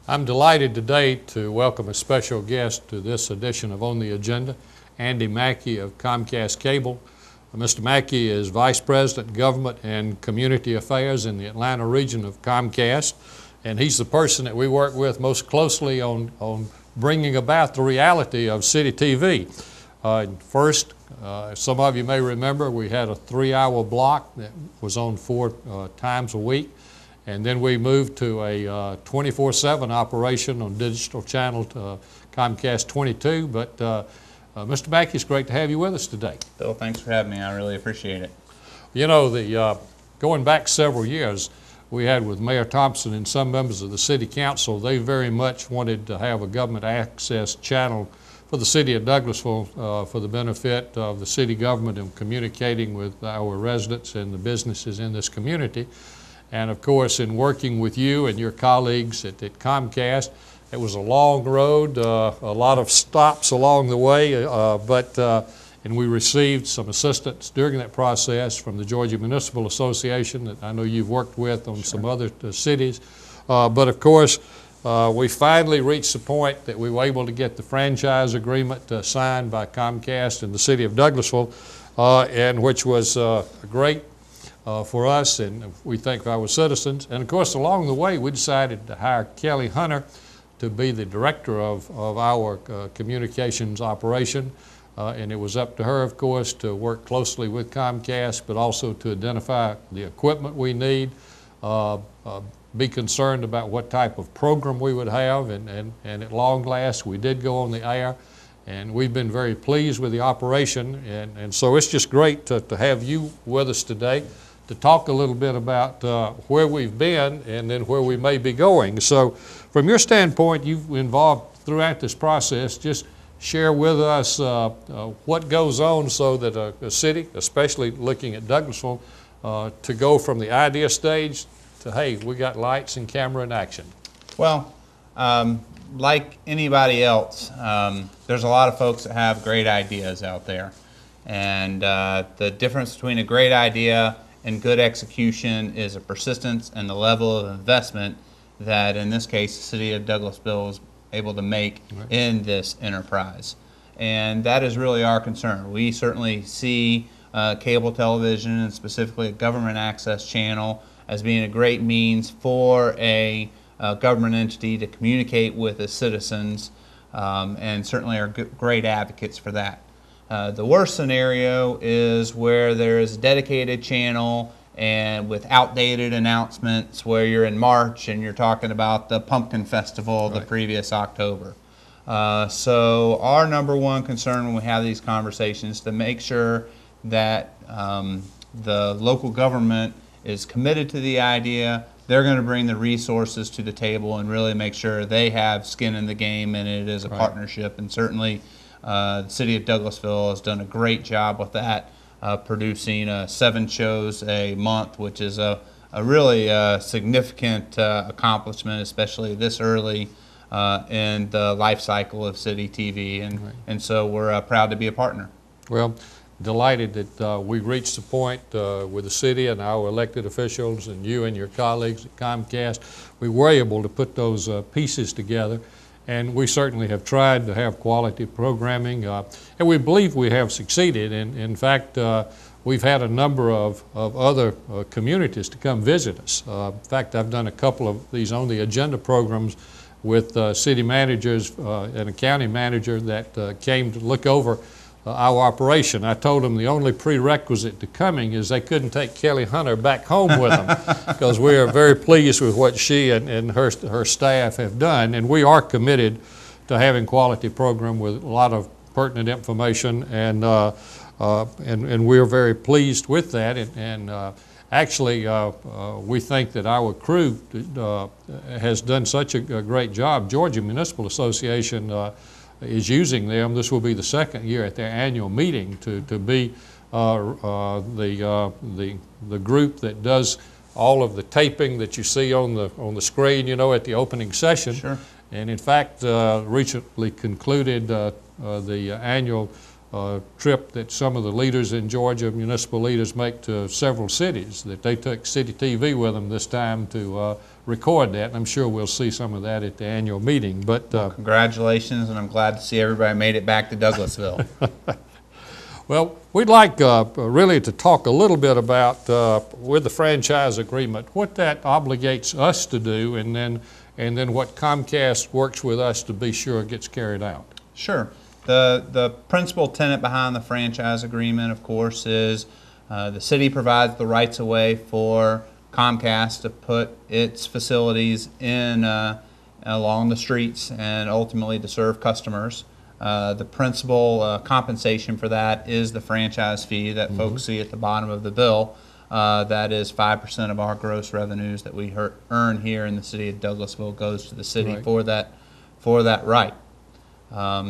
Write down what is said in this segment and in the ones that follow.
I'm delighted today to welcome a special guest to this edition of On the Agenda, Andy Macke of Comcast Cable. Mr. Macke is Vice President, Government and Community Affairs in the Atlanta region of Comcast, and he's the person that we work with most closely on bringing about the reality of CITITV. First, some of you may remember we had a 3-hour block that was on 4 times a week. And then we moved to a 24/7 operation on digital channel Comcast 22. But Mr. Macke, it's great to have you with us today. Bill, thanks for having me. I really appreciate it. You know, going back several years, we had with Mayor Thompson and some members of the City Council, they very much wanted to have a government access channel for the city of Douglasville for the benefit of the city government in communicating with our residents and the businesses in this community. And of course, in working with you and your colleagues at Comcast, it was a long road, a lot of stops along the way, and we received some assistance during that process from the Georgia Municipal Association that I know you've worked with on some other cities. But of course, we finally reached the point that we were able to get the franchise agreement signed by Comcast in the city of Douglasville, and which was great for us and we think for our citizens. And of course, along the way, we decided to hire Kellie Hunter to be the director of our communications operation. And it was up to her, of course, to work closely with Comcast, but also to identify the equipment we need, be concerned about what type of program we would have, and at long last, we did go on the air. And we've been very pleased with the operation, and so it's just great to have you with us today to talk a little bit about where we've been and then where we may be going. So from your standpoint, you've been involved throughout this process. Just share with us what goes on so that a city, especially looking at Douglasville, to go from the idea stage to, hey, we got lights and camera in action. Well, like anybody else, there's a lot of folks that have great ideas out there. And the difference between a great idea and good execution is a persistence and the level of investment that, in this case, the city of Douglasville was able to make in this enterprise. And that is really our concern. We certainly see cable television, and specifically a government access channel, as being a great means for a government entity to communicate with its citizens, and certainly are great advocates for that. The worst scenario is where there is a dedicated channel and with outdated announcements where you're in March and you're talking about the Pumpkin Festival the previous October. So our number one concern when we have these conversations is to make sure that the local government is committed to the idea. They're going to bring the resources to the table and really make sure they have skin in the game, and it is a partnership. And certainly the city of Douglasville has done a great job with that, producing 7 shows a month, which is a really significant accomplishment, especially this early in the life cycle of CITITV. And so we're proud to be a partner. Well, delighted that we reached the point with the city and our elected officials and you and your colleagues at Comcast, we were able to put those pieces together. And we certainly have tried to have quality programming, and we believe we have succeeded. And in fact, we've had a number of other communities to come visit us. In fact, I've done a couple of these On the Agenda programs with city managers and a county manager that came to look over our operation. I told them the only prerequisite to coming is they couldn't take Kellie Hunter back home with them, because we are very pleased with what she and her staff have done, and we are committed to having quality program with a lot of pertinent information, and we are very pleased with that. And actually, we think that our crew has done such a great job. Georgia Municipal Association is using them. This will be the 2nd year at their annual meeting to be the group that does all of the taping that you see on the screen, you know, at the opening session. Sure. And in fact, recently concluded the annual trip that some of the leaders in Georgia, municipal leaders, make to several cities, that they took CITITV with them this time to record that. And I'm sure we'll see some of that at the annual meeting. But well, congratulations, and I'm glad to see everybody made it back to Douglasville. Well, we'd like really to talk a little bit about, with the franchise agreement, what that obligates us to do, and then what Comcast works with us to be sure gets carried out. Sure. The principal tenet behind the franchise agreement, of course, is the city provides the rights of way for Comcast to put its facilities in along the streets and ultimately to serve customers. The principal compensation for that is the franchise fee that folks see at the bottom of the bill. That is 5% of our gross revenues that we earn here in the city of Douglasville goes to the city for that right.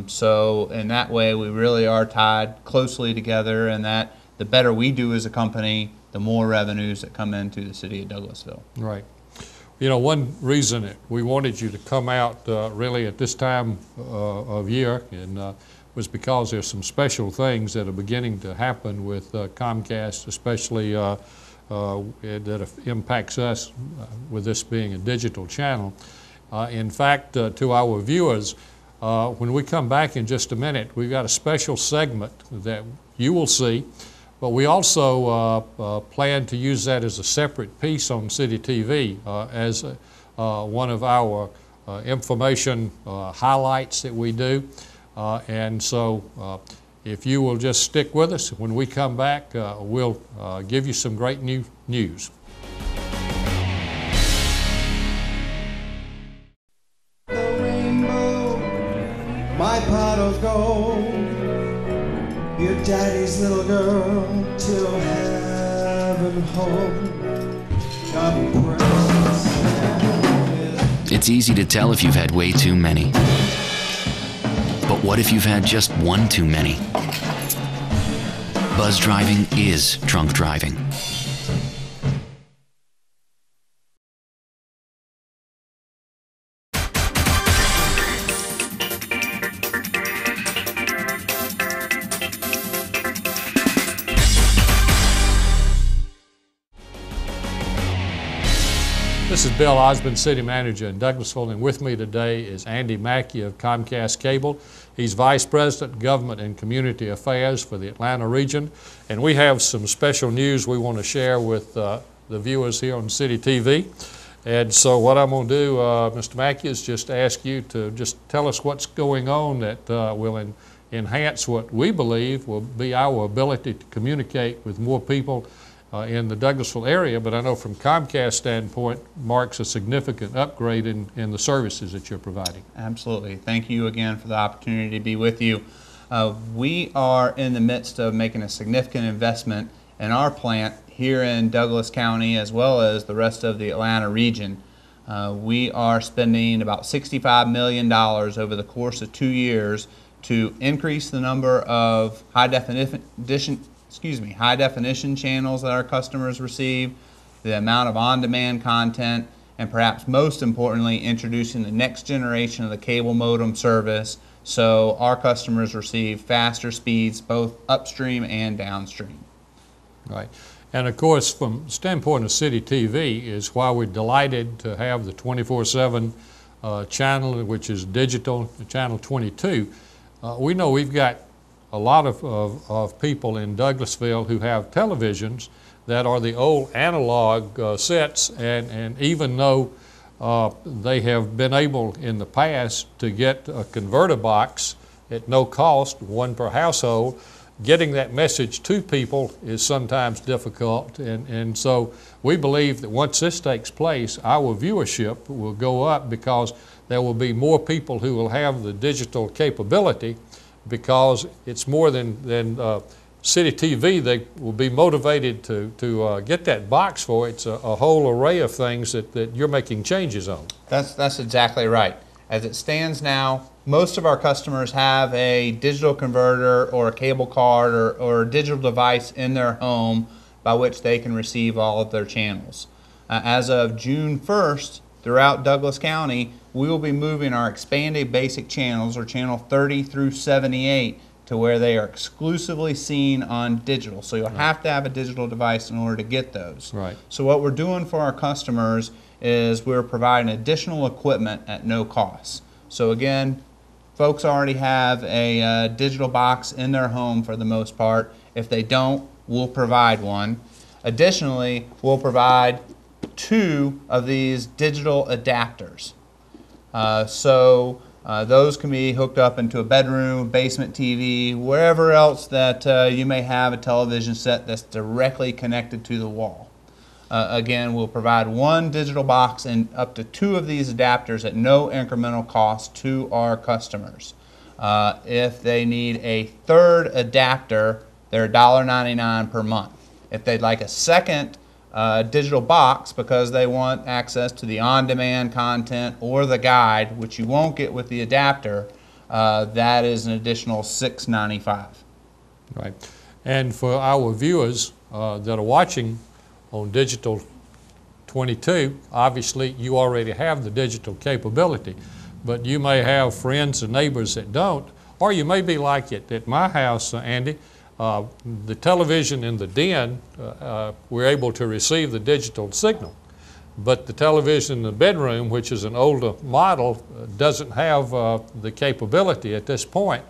So in that way, we really are tied closely together, and that the better we do as a company, the more revenues that come into the city of Douglasville. Right. You know, one reason that we wanted you to come out really at this time of year and was because there's some special things that are beginning to happen with Comcast, especially that impacts us with this being a digital channel. In fact, to our viewers, when we come back in just a minute, we've got a special segment that you will see, but we also plan to use that as a separate piece on CITITV as one of our information highlights that we do. And so if you will just stick with us, when we come back, we'll give you some great new news. My pot of gold, your daddy's little girl, till heaven home. God bless. It's easy to tell if you've had way too many. But what if you've had just one too many? Buzz driving is drunk driving. This is Bill Osborne, City Manager in Douglasville, and with me today is Andy Macke of Comcast Cable. He's Vice President, Government and Community Affairs for the Atlanta region, and we have some special news we want to share with the viewers here on CITITV. And so what I'm going to do, Mr. Macke, is just ask you to just tell us what's going on that will enhance what we believe will be our ability to communicate with more people in the Douglasville area, but I know from Comcast standpoint marks a significant upgrade in the services that you're providing. Absolutely. Thank you again for the opportunity to be with you. We are in the midst of making a significant investment in our plant here in Douglas County as well as the rest of the Atlanta region. We are spending about $65 million over the course of 2 years to increase the number of high definition channels that our customers receive, the amount of on-demand content, and perhaps most importantly, introducing the next generation of the cable modem service so our customers receive faster speeds both upstream and downstream. Right. And of course, from the standpoint of CITITV is why we're delighted to have the 24/7 channel, which is digital, channel 22. We know we've got a lot of people in Douglasville who have televisions that are the old analog sets, and even though they have been able in the past to get a converter box at no cost, one per household, getting that message to people is sometimes difficult, and so we believe that once this takes place, our viewership will go up because there will be more people who will have the digital capability, because it's more than CITITV. They will be motivated to get that box for. It's a whole array of things that you're making changes on. That's exactly right. As it stands now, most of our customers have a digital converter or a cable card or a digital device in their home by which they can receive all of their channels. As of June 1st, throughout Douglas County, we will be moving our expanded basic channels, or channel 30 through 78, to where they are exclusively seen on digital. So you'll have to have a digital device in order to get those. Right. So what we're doing for our customers is we're providing additional equipment at no cost. So again, folks already have a digital box in their home for the most part. If they don't, we'll provide one. Additionally, we'll provide 2 of these digital adapters. Those can be hooked up into a bedroom, basement TV, wherever else that you may have a television set that's directly connected to the wall. Again, we'll provide 1 digital box and up to 2 of these adapters at no incremental cost to our customers. If they need a 3rd adapter, they're $1.99 per month. If they'd like a second digital box because they want access to the on-demand content or the guide, which you won't get with the adapter, that is an additional $6.95. Right. And for our viewers that are watching on Digital 22, obviously you already have the digital capability, but you may have friends and neighbors that don't, or you may be like it at my house, Andy. The television in the den, we're able to receive the digital signal, but the television in the bedroom, which is an older model, doesn't have the capability at this point.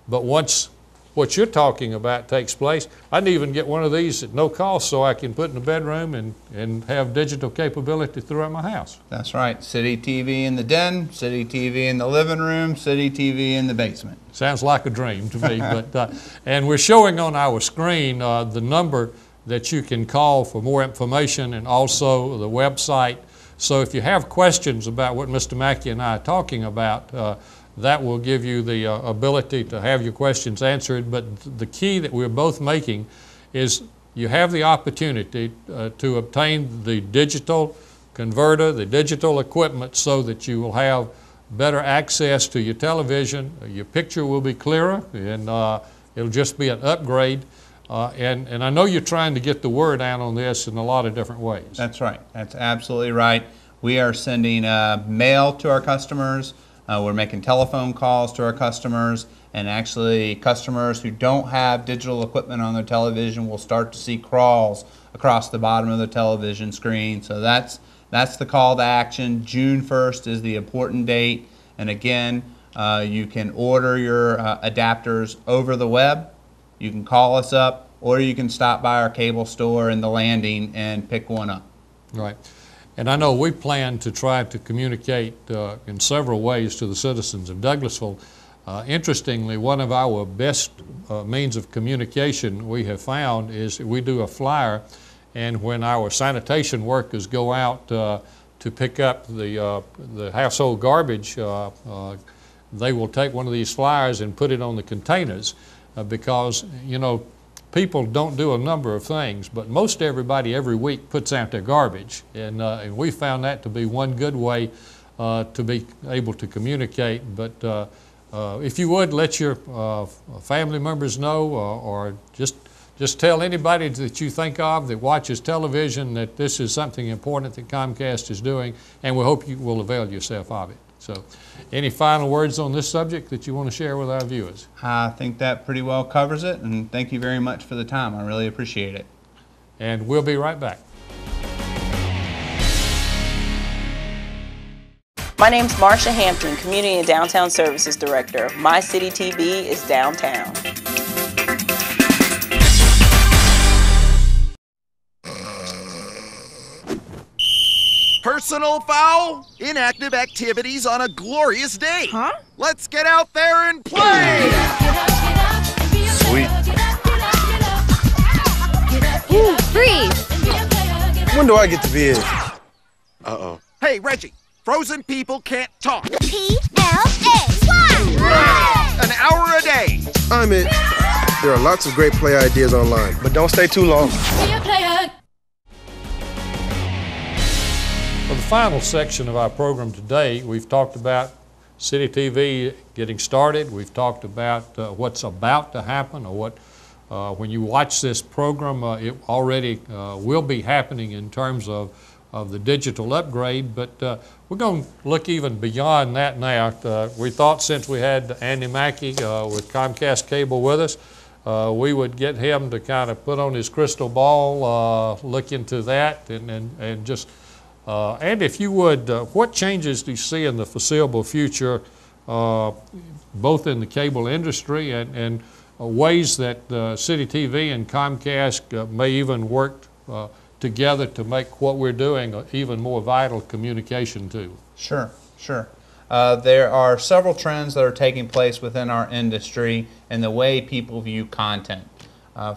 But once what you're talking about takes place, I can even get one of these at no cost so I can put in the bedroom and have digital capability throughout my house. That's right. CITITV in the den, CITITV in the living room, CITITV in the basement. Sounds like a dream to me. But and we're showing on our screen the number that you can call for more information and also the website. So if you have questions about what Mr. Macke and I are talking about, that will give you the ability to have your questions answered. But the key that we're both making is you have the opportunity to obtain the digital converter, the digital equipment, so that you will have better access to your television. Your picture will be clearer, and it'll just be an upgrade. And I know you're trying to get the word out on this in a lot of different ways. That's right. That's absolutely right. We are sending mail to our customers. We're making telephone calls to our customers, and actually customers who don't have digital equipment on their television will start to see crawls across the bottom of the television screen. So that's the call to action. June 1st is the important date, and again, you can order your adapters over the web. You can call us up, or you can stop by our cable store in the Landing and pick one up. Right. And I know we plan to try to communicate in several ways to the citizens of Douglasville. Interestingly, one of our best means of communication we have found is we do a flyer, and when our sanitation workers go out to pick up the household garbage, they will take one of these flyers and put it on the containers because, you know, people don't do a number of things, but most everybody every week puts out their garbage, and we found that to be one good way to be able to communicate. But if you would, let your family members know, or just tell anybody that you think of that watches television that this is something important that Comcast is doing, and we hope you will avail yourself of it. So, any final words on this subject that you want to share with our viewers? I think that pretty well covers it, and thank you very much for the time. I really appreciate it. And we'll be right back. My name's Marsha Hampton, Community and Downtown Services Director. My CITITV is downtown. Personal foul? Inactive activities on a glorious day. Huh? Let's get out there and play! Sweet. Ooh, freeze! When do I get to be in? Uh-oh. Hey, Reggie, frozen people can't talk. P-L-A-Y! An hour a day. I'm in. There are lots of great play ideas online, but don't stay too long. For the final section of our program today, we've talked about CITITV getting started. We've talked about what's about to happen, or what, when you watch this program, it already will be happening in terms of the digital upgrade, but we're going to look even beyond that now. We thought since we had Andy Macke with Comcast Cable with us, we would get him to kind of put on his crystal ball, look into that, and just, Andy, if you would, what changes do you see in the foreseeable future, both in the cable industry and ways that CITITV and Comcast may even work together to make what we're doing an even more vital communication tool? Sure, sure. There are several trends that are taking place within our industry and the way people view content.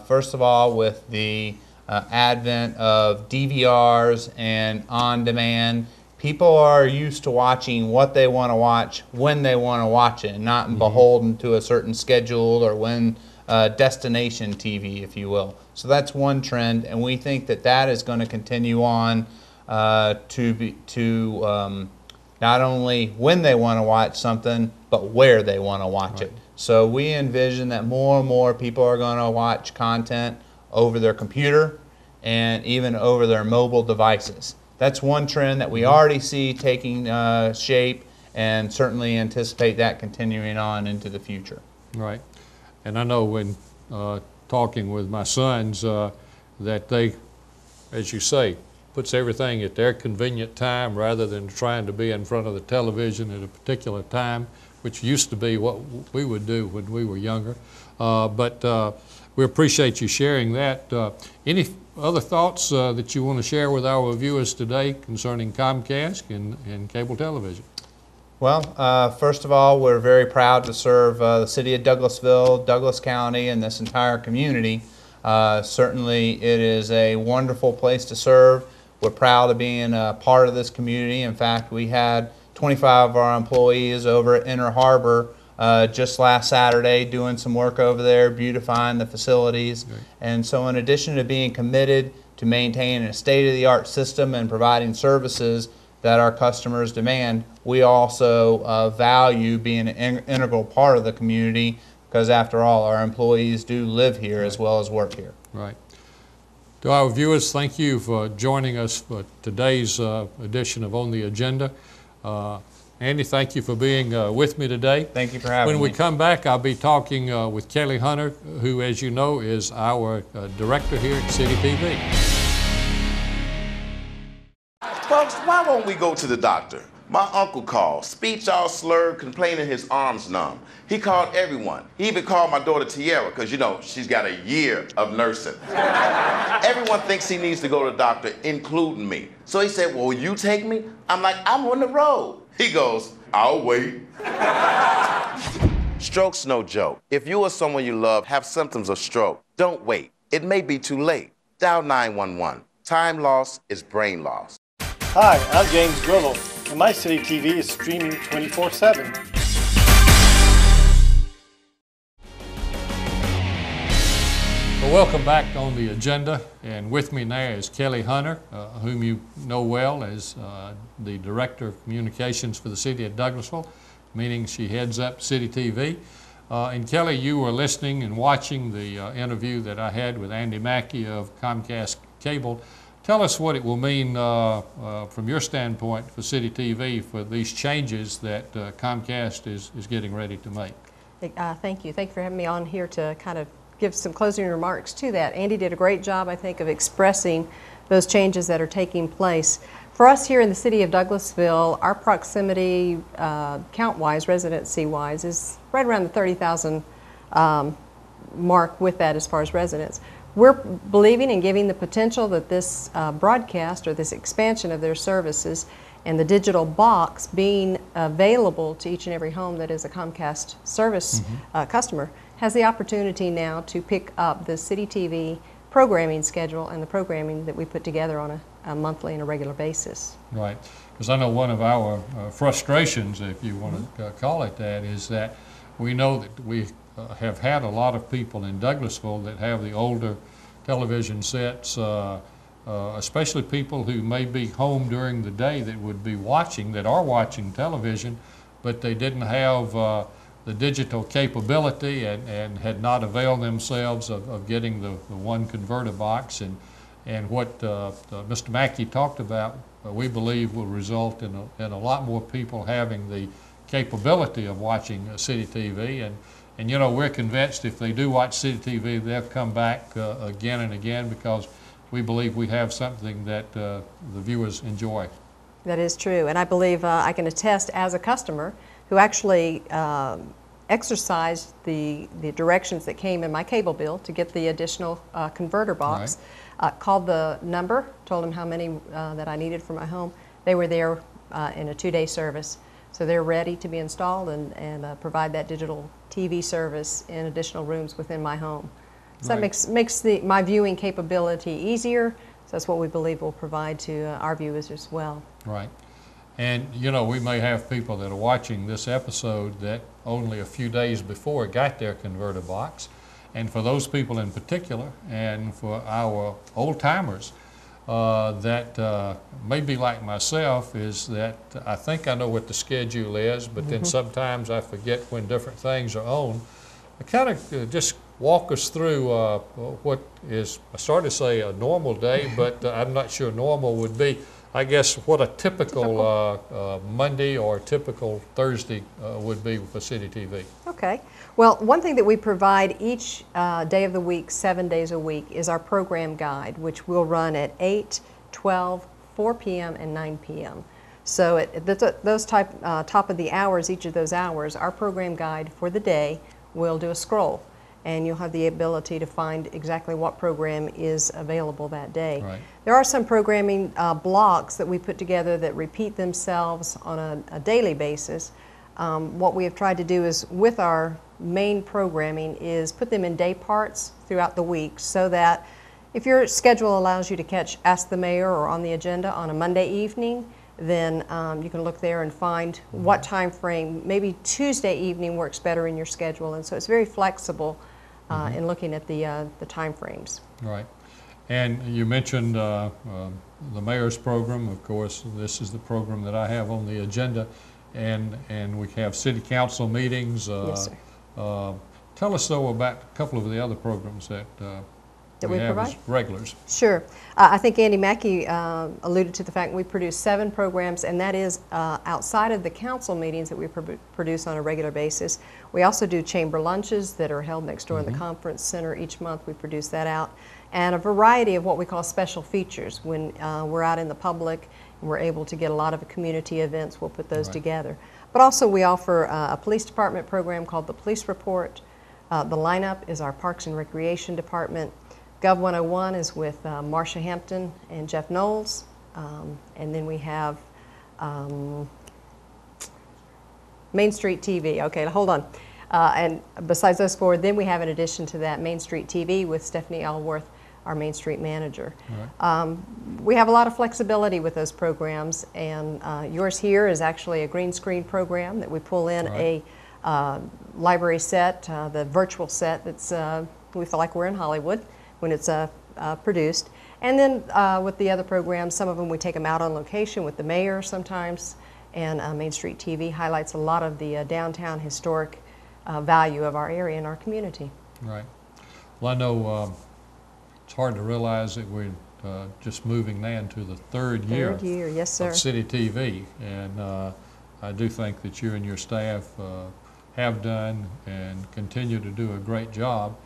First of all, with the advent of DVRs and on-demand, people are used to watching what they want to watch when they want to watch it, and not beholden to a certain schedule or when destination TV, if you will. So that's one trend, and we think that that is going to continue on to not only when they want to watch something, but where they want to watch it. So we envision that more and more people are going to watch content over their computer and even over their mobile devices. That's one trend that we already see taking shape, and certainly anticipate that continuing on into the future. Right. And I know when talking with my sons that they, as you say, puts everything at their convenient time rather than trying to be in front of the television at a particular time, which used to be what we would do when we were younger. But we appreciate you sharing that. Any other thoughts that you want to share with our viewers today concerning Comcast and cable television? Well, first of all, we're very proud to serve the city of Douglasville, Douglas County, and this entire community. Certainly it is a wonderful place to serve. We're proud of being a part of this community. In fact, we had 25 of our employees over at Inner Harbor just last Saturday doing some work over there, beautifying the facilities. Great. And so in addition to being committed to maintaining a state-of-the-art system and providing services that our customers demand, we also value being an integral part of the community, because after all, our employees do live here as well as work here. Right. To our viewers, thank you for joining us for today's edition of On the Agenda. Andy, thank you for being with me today. Thank you for having me. When we come back, I'll be talking with Kellie Hunter, who, as you know, is our director here at CITITV. Folks, why won't we go to the doctor? My uncle called, speech all slurred, complaining his arms numb. He called everyone. He even called my daughter Tiara, because, you know, she's got a year of nursing. Everyone thinks he needs to go to the doctor, including me. So he said, well, will you take me? I'm like, I'm on the road. He goes, I'll wait. Stroke's no joke. If you or someone you love have symptoms of stroke, don't wait. It may be too late. Dial 911. Time loss is brain loss. Hi, I'm James Grillel, and my CITITV is streaming 24/7. Well, welcome back on the agenda, and with me now is Kellie Hunter, whom you know well as the Director of Communications for the City of Douglasville, meaning she heads up CITITV. And Kellie, you were listening and watching the interview that I had with Andy Macke of Comcast Cable. Tell us what it will mean from your standpoint for CITITV for these changes that Comcast is getting ready to make. Thank you. Thank you for having me on here to kind of give some closing remarks to that. Andy did a great job, I think, of expressing those changes that are taking place. For us here in the city of Douglasville, our proximity, count-wise, residency-wise, is right around the 30,000 mark with that as far as residents. We're believing and giving the potential that this broadcast or this expansion of their services and the digital box being available to each and every home that is a Comcast service customer has the opportunity now to pick up the CITITV programming schedule and the programming that we put together on a monthly and a regular basis. Right, because I know one of our frustrations, if you want to call it that, is that we know that we have had a lot of people in Douglasville that have the older television sets, especially people who may be home during the day that would be watching, that are watching television, but they didn't have the digital capability and had not availed themselves of getting the one converter box. And what Mr. Macke talked about we believe will result in a lot more people having the capability of watching City TV. And you know, we're convinced if they do watch City TV, they'll come back again and again, because we believe we have something that the viewers enjoy. That is true, and I believe I can attest as a customer who actually exercised the directions that came in my cable bill to get the additional converter box. Right. Called the number, told them how many that I needed for my home. They were there in a 2-day service. So they're ready to be installed and provide that digital TV service in additional rooms within my home. So Right. that makes my viewing capability easier. So that's what we believe will provide to our viewers as well. Right. And you know, we may have people that are watching this episode that only a few days before got their converter box. And for those people in particular, and for our old timers, that may be like myself, is that I think I know what the schedule is, but then sometimes I forget when different things are on. Kind of just walk us through what is, I started to say a normal day, but I'm not sure normal would be. I guess what a typical Monday or typical Thursday would be for City TV. Okay. Well, one thing that we provide each day of the week, 7 days a week, is our program guide, which will run at 8, 12, 4 p.m., and 9 p.m. So at those top of the hours, each of those hours, our program guide for the day will do a scroll, and you'll have the ability to find exactly what program is available that day. Right. There are some programming blocks that we put together that repeat themselves on a daily basis. What we have tried to do is, with our main programming, is put them in day parts throughout the week, so that if your schedule allows you to catch Ask the Mayor or On the Agenda on a Monday evening, then you can look there and find what time frame. Maybe Tuesday evening works better in your schedule, and so it's very flexible in looking at the time frames. Right. And you mentioned the mayor's program. Of course, this is the program that I have on the agenda, and we have city council meetings. Yes, sir. Tell us, though, about a couple of the other programs that we have provide? as regulars. Sure. I think Andy Macke alluded to the fact we produce 7 programs, and that is outside of the council meetings that we produce on a regular basis. We also do chamber lunches that are held next door in the conference center each month. We produce that out. And a variety of what we call special features. When we're out in the public and we're able to get a lot of community events, we'll put those together. But also we offer a police department program called the Police Report. The lineup is our Parks and Recreation Department. Gov 101 is with Marcia Hampton and Jeff Knowles. And then we have Main Street TV. Okay, hold on. And besides those 4, then we have, in addition to that, Main Street TV with Stephanie Allworth, our Main Street manager. Right. We have a lot of flexibility with those programs, and yours here is actually a green screen program that we pull in a library set, the virtual set that's, we feel like we're in Hollywood when it's produced. And then with the other programs, some of them we take them out on location with the mayor sometimes, and Main Street TV highlights a lot of the downtown historic value of our area and our community. Right. Well, I know it's hard to realize that we're just moving now into the third year, yes, sir, of City TV, and I do think that you and your staff have done and continue to do a great job.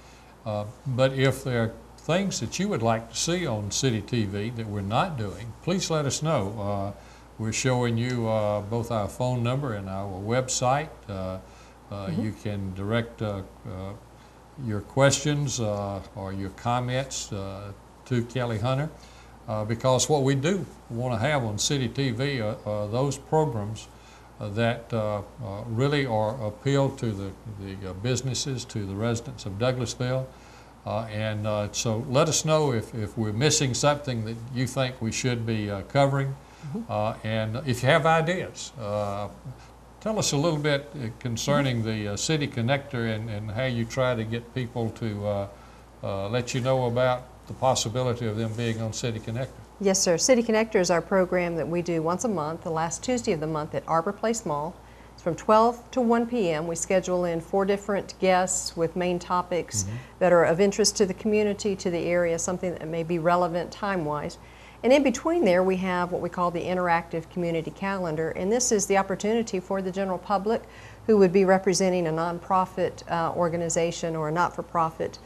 But if there are things that you would like to see on City TV that we're not doing, please let us know. We're showing you both our phone number and our website. You can direct your questions or your comments to Kelly Hunter, because what we do want to have on City TV are those programs that really are appeal to the businesses, to the residents of Douglasville. And so let us know if we're missing something that you think we should be covering. And if you have ideas, tell us a little bit concerning the City Connector and how you try to get people to let you know about the possibility of them being on City Connector. Yes, sir. City Connector is our program that we do once a month, the last Tuesday of the month at Arbor Place Mall. It's from 12 to 1 p.m. We schedule in 4 different guests with main topics that are of interest to the community, to the area, something that may be relevant time-wise. And in between there, we have what we call the interactive community calendar, and this is the opportunity for the general public who would be representing a nonprofit organization or a not-for-profit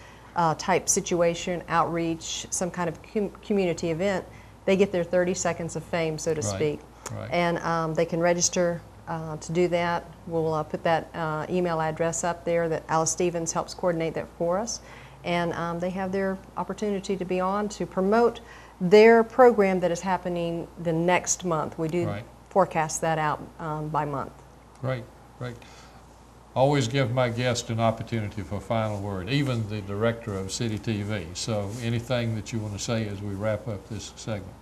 type situation, outreach, some kind of community event. They get their 30 seconds of fame, so to speak. Right. And they can register to do that. We'll put that email address up there that Alice Stevens helps coordinate that for us. And they have their opportunity to be on to promote their program that is happening the next month. We do forecast that out by month. Great, great. Always give my guest an opportunity for a final word, even the director of CITITV. So anything that you want to say as we wrap up this segment?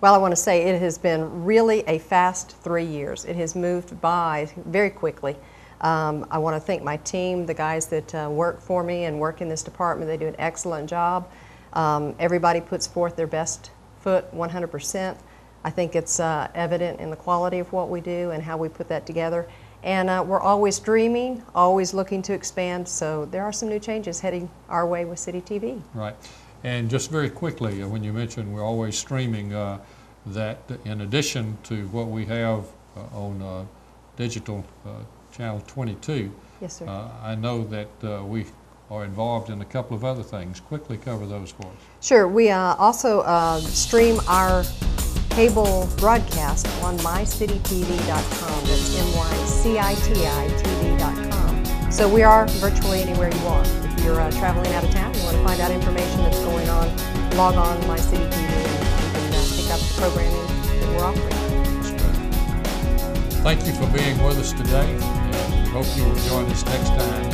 Well, I want to say it has been really a fast 3 years. It has moved by very quickly. I want to thank my team, the guys that work for me and work in this department. They do an excellent job. Everybody puts forth their best foot 100%. I think it's evident in the quality of what we do and how we put that together. And we're always dreaming, always looking to expand, so there are some new changes heading our way with CITITV. Right. And just very quickly, when you mentioned we're always streaming, that in addition to what we have on digital channel 22, yes, sir. I know that we are involved in a couple of other things. Quickly cover those for us. Sure. We also stream our cable broadcast on mycitytv.com. That's mycitytv.com. So we are virtually anywhere you want. If you're traveling out of town, you want to find out information that's going on, log on to MyCityTV and pick up the programming that we're offering. Thank you for being with us today, and we hope you will join us next time